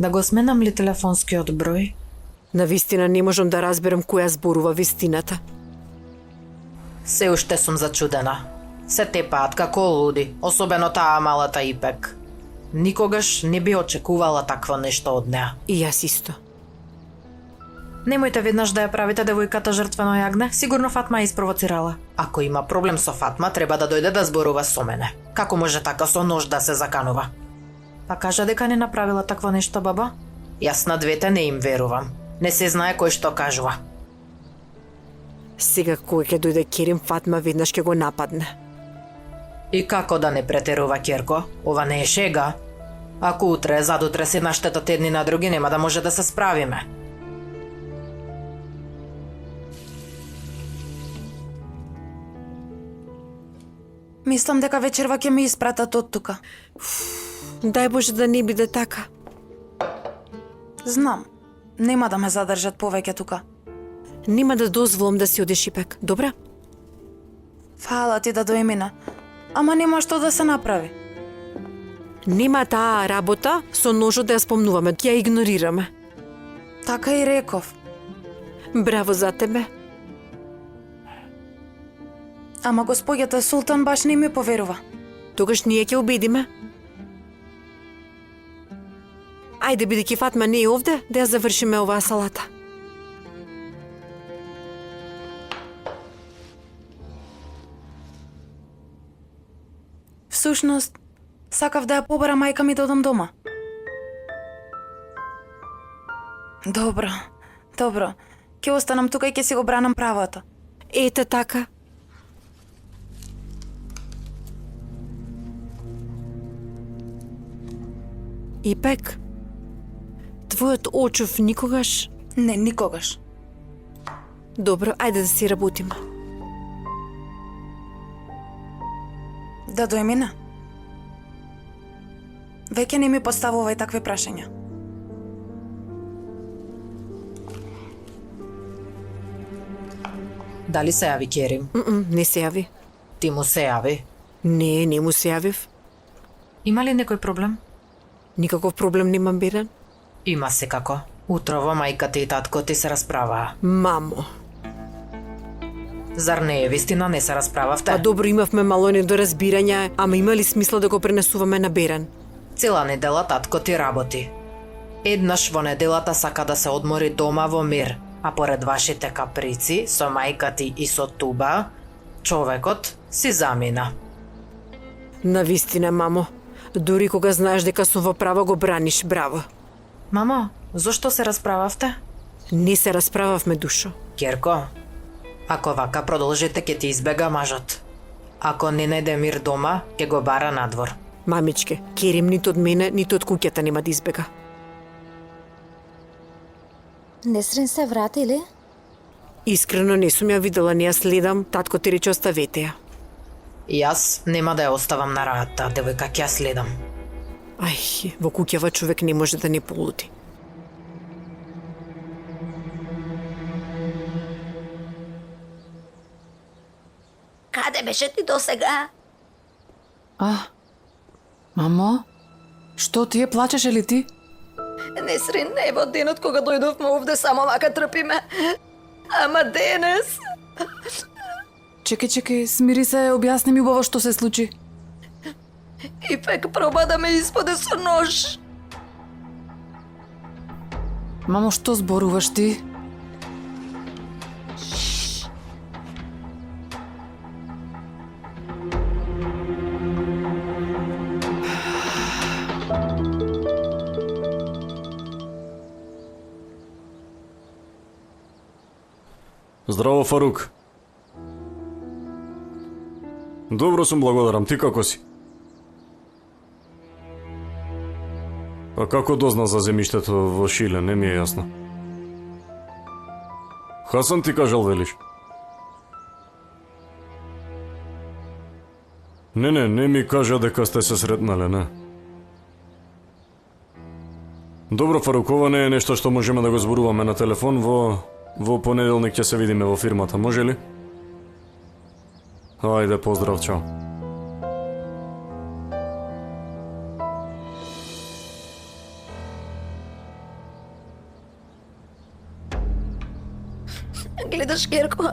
Да го сменам ли телефонскиот број? Навистина не можам да разберам која зборува вистината. Се уште сум зачудена. Се тепаат како луди, особено таа малата Ипек. Никогаш не би очекувала такво нешто од неа. И јас исто. Немојте веднаш да ја правите девојката жртвено јагне, сигурно Фатма ја испровоцирала. Ако има проблем со Фатма, треба да дојде да зборува со мене. Како може така со нож да се заканува? Па кажа дека не направила такво нешто, баба? Јас на двете не им верувам. Не се знае кој што кажува. Сега кој ќе дојде Керим, Фатма веднаш ќе го нападне. И како да не претерува, Керко? Ова не е шега. Ако утре, задутре се наштетат едни на други, нема да може да се справиме. Мислам дека вечерва ќе ме испратат од тука. Дај Боже да не биде така. Знам, нема да ме задржат повеќе тука. Нема да дозволам да си одеш, Ипек, добра? Фала ти да доемина. Ама нема што да се направи. Нема таа работа со ножот да ја спомнуваме, ќе ја игнорираме. Така и реков. Браво за тебе. Ама господјата Султан баш не ми поверува. Тогаш ние ќе убедиме. Ајде, бидејќи Фатма не е овде, да ја завршиме оваа салата. Всушност, сакав да ја побара мајка ми да одам дома. Добро. Ќе останам тука и ќе си го бранам правото. Ете така. Ипек, твојот очов никогаш... Не, никогаш. Добро, ајде да си работиме. Да доемина. Веќе не ми поставувај такви прашања. Дали се јави Керим? Не се јави. Ти му се јави? Не му се јавив. Има ли некој проблем? Никаков проблем немам, Беран. Има секако. Утрово мајката и татко ти се расправаа. Мамо. Зар не е вистина, не се расправавте? Па добро, имавме мало недоразбирања, ама има ли смисла да го пренесуваме на Беран? Цела недела татко ти работи. Еднаш во неделата сака да се одмори дома во мир, а поред вашите каприци со мајка ти и со Туба, човекот си замина. Навистина, мамо. Дури кога знаеш дека сум во право, го браниш, браво. Мамо, зошто се расправавте? Не се расправавме, душо. Керко, ако вака продолжите, ќе ти избега мажот. Ако не најде мир дома, ќе го бара надвор. Мамичке, Керим ниту од мене, ниту од куќата нема да избега. Несрин се врати ли? Искрено не сум ја видела, не ја следам, татко ти рече оставете ја. Јас нема да ја оставам на рајата, девојка, ќе ја следам. Ај, во куќава човек не може да не полуди. Каде беше ти досега? Мамо? Што тие, плачеше ли ти? Несрин, ево денот кога дојдовме овде само вака трпиме. Ама денес... Чекај, смири се, објасни ми убаво што се случи. Ипек проба да ме исподе со нож. Мамо, што зборуваш ти? Здраво, Фарук. Добро сум, благодарам. Ти како си? А како дозна за земјиштето во Шиле, не ми е јасно. Хасан ти кажал, велиш? Не ми кажа дека сте се сретнале, не. Добро, Фарук, ова не е нешто што можеме да го зборуваме на телефон. Во понеделник ќе се видиме во фирмата, може ли? Ајде, поздрав, чао. видиш, Герко,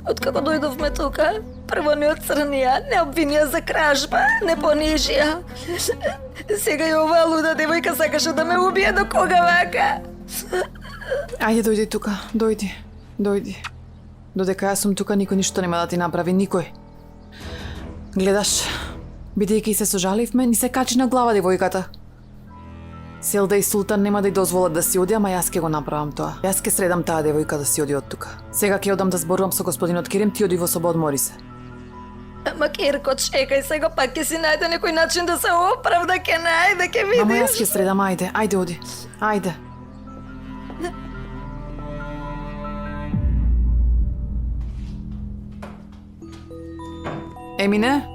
откако дојдовме тука, прво не отцрнија, не обвинија за кражба, не понижија. Сега и оваа луда девојка сакаше да ме убие, до кога вака? Ајде, дојди тука, дојди. Додека јас сум тука, никој ништо нема да ти направи, никој. Гледаш, бидејќи се сожаливме, ни се качи на глава девојката. Селда и Султан нема да ја дозволат да си оди, ама јас ќе го направам тоа. Јас ќе средам таа девојка да си оди од тука. Сега ќе одам да зборувам со господинот Керим, ти оди во соба, одмори се. Ама Керко, чекај сега, пак ќе си најде некој начин да се оправда, ќе најде, ќе видиш. Ама јас ќе средам, ајде оди. Ајде. Емине?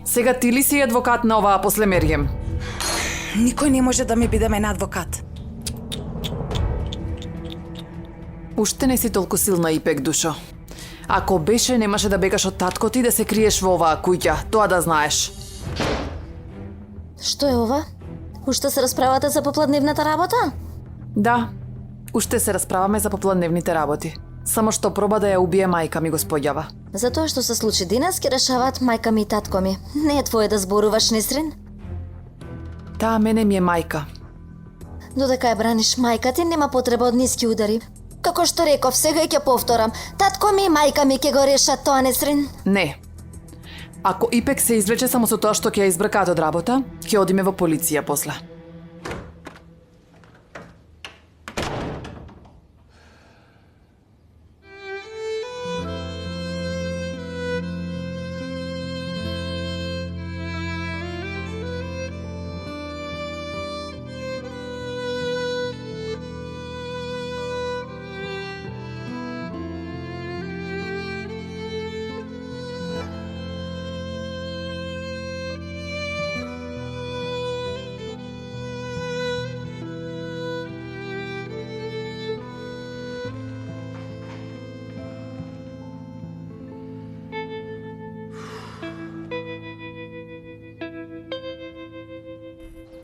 Сега ти ли си адвокат на оваа после Мерием? Никој не може да ми биде мен адвокат. Уште не си толку силна, Ипек, душо. Ако беше, немаше да бегаш од татко ти да се криеш во оваа куќа, тоа да знаеш. Што е ова? Уште се расправате за попладневната работа? Да, уште се расправаме за попладневните работи. Само што проба да ја убие мајка ми го споѓава. За тоа што се случи денес ќе решаваат мајка ми и татко ми. Не е твое да зборуваш, Несрин. Таа мене ми е мајка. Додека ја браниш мајка ти, нема потреба од ниски удари. Како што реков, сега и ќе повторам. Татко ми и мајка ми ќе го решат тоа, Несрин. Не. Ако Ипек се извлече само со тоа што ќе ја избркаат од работа, ќе одиме во полиција после.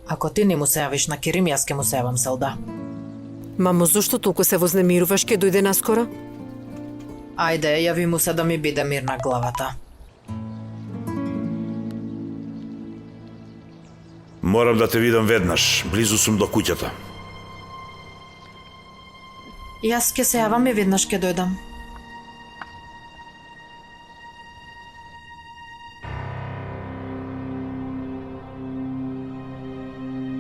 Ако ти не му се јавиш на Керим, јас ке му се јавам, Селда. Мамо, зошто толку се вознемируваш, ке дојде наскоро? Ајде, јави му се да ми биде мирна главата. Морам да те видам веднаш, близу сум до куќата. Јас ке се јавам и веднаш ке дојдам.